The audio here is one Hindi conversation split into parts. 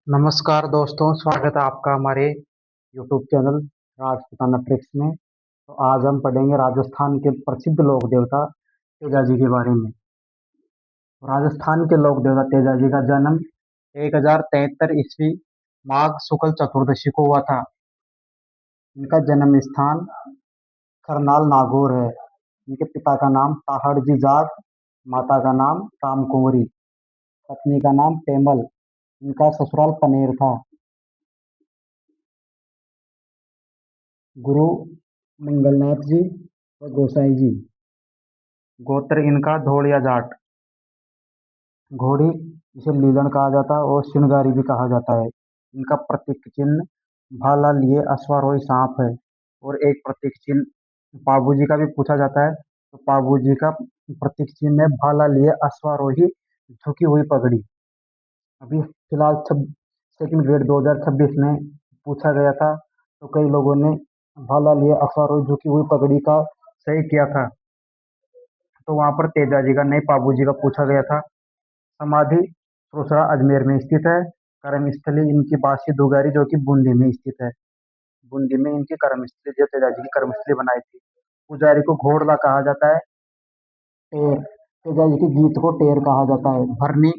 नमस्कार दोस्तों, स्वागत है आपका हमारे YouTube चैनल राजपूताना ट्रिक्स में। तो आज हम पढ़ेंगे राजस्थान के प्रसिद्ध लोक देवता तेजाजी के बारे में। राजस्थान के लोक देवता तेजाजी का जन्म 1073 ईस्वी माघ शुक्ल चतुर्दशी को हुआ था। इनका जन्म स्थान करनाल नागौर है। इनके पिता का नाम ताहड़जी जाट, माता का नाम रामकुंवरी, पत्नी का नाम पेमल। इनका ससुराल पनेर था। गुरु मंगलनाथ जी और गोसाई जी। गोत्र इनका धोड़िया जाट। घोड़ी इसे लीलन कहा जाता है और श्रृंगारी भी कहा जाता है। इनका प्रतीक चिन्ह भाला लिए अश्वारोही सांप है। और एक प्रतीक चिन्ह पाबू जी का भी पूछा जाता है, तो पाबू जी का प्रतीक चिन्ह है भाला लिए अश्वारोही झुकी हुई पगड़ी। अभी फिलहाल सेकंड ग्रेड 2026 में पूछा गया था, तो कई लोगों ने भाला लिए अश्वारोही झुकी हुई पगड़ी का सही किया था। तो वहां पर तेजा जी का नहीं, पाबू जी का पूछा गया था। समाधि सुरसरा अजमेर में स्थित है। कर्मस्थली इनकी बासी दुगारी जो कि बूंदी में स्थित है। बूंदी में इनकी कर्मस्थली, जो तेजाजी की कर्मस्थली बनाई थी। पुजारी को घोड़ला कहा जाता है। टेर, तेजाजी के गीत को टेर कहा जाता है। भरनी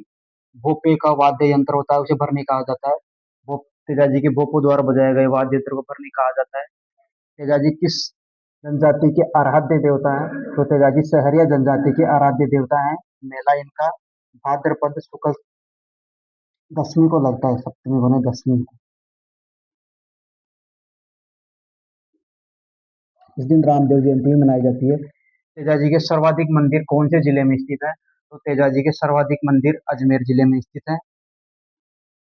भोपे का वाद्य यंत्र होता है, उसे भरनी कहा जाता है। वो तेजाजी के भोपो द्वारा बजाए गए वाद्य यंत्र को भरनी कहा जाता है। तेजाजी किस जनजाति के आराध्य देवता हैं? तो तेजाजी सहरिया जनजाति के आराध्य देवता हैं। मेला इनका भाद्रपद शुक्ल दसवीं को लगता है, सप्तमी को नहीं, दसवीं को। इस दिन रामदेव जयंती भी मनाई जाती है। तेजाजी के सर्वाधिक मंदिर कौन से जिले में स्थित है? तो तेजाजी के सर्वाधिक मंदिर अजमेर जिले में स्थित है।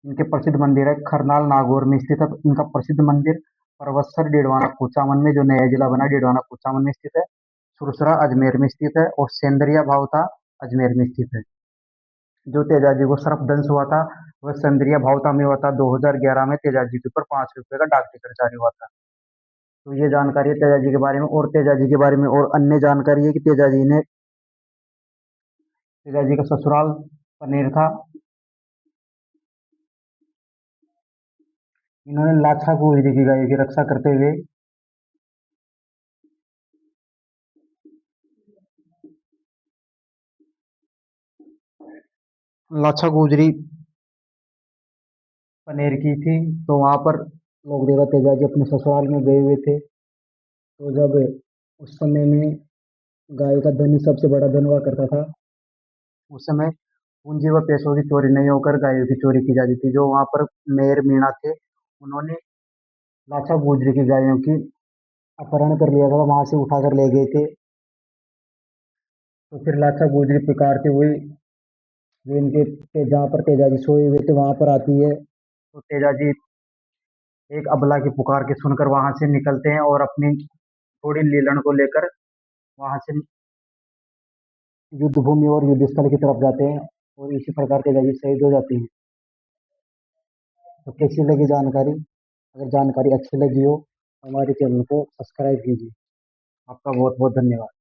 इनके प्रसिद्ध मंदिर है खरनाल नागौर में स्थित है। तो इनका प्रसिद्ध मंदिर परवत्सर डीडवाना कुचामन में, जो नया जिला बना डीडवाना कुचामन में स्थित है। सुरसरा अजमेर में स्थित है और सेंदरिया भावता अजमेर में स्थित है। जो तेजाजी को सर्पदंश हुआ था वह सेंदरिया भावता में हुआ था। 2011 में तेजाजी के ऊपर 5 रुपए का डाक टिकट जारी हुआ था। तो ये जानकारी है तेजाजी के बारे में। और तेजाजी के बारे में और अन्य जानकारी है कि तेजाजी का ससुराल पनेर था। इन्होंने लाछा गुजरी की गायों की रक्षा करते हुए लाछा गुजरी पनेर की थी। तो वहां पर लोग देवता तेजाजी अपने ससुराल में गए हुए थे। तो जब उस समय में गाय का धन ही सबसे बड़ा धन हुआ करता था। उस समय पूंजी व पैसों की चोरी नहीं होकर गायों की चोरी की जाती थी। जो वहां पर मेयर मीणा थे, उन्होंने लाछा गुजरी की गायों की अपहरण कर लिया था, वहां से उठाकर ले गए थे। तो फिर लाछा गुजरी पुकारते हुए जो जहाँ पर तेजाजी सोए हुए थे वहां पर आती है। तो तेजाजी एक अबला की पुकार के सुनकर वहां से निकलते हैं और अपनी थोड़ी लीलन को लेकर वहां से युद्ध भूमि और युद्ध स्थल की तरफ जाते हैं। और इसी प्रकार तेजाजी शहीद हो जाते हैं। तो कैसी लगी जानकारी? अगर जानकारी अच्छी लगी हो, हमारे चैनल को सब्सक्राइब कीजिए। आपका बहुत बहुत धन्यवाद।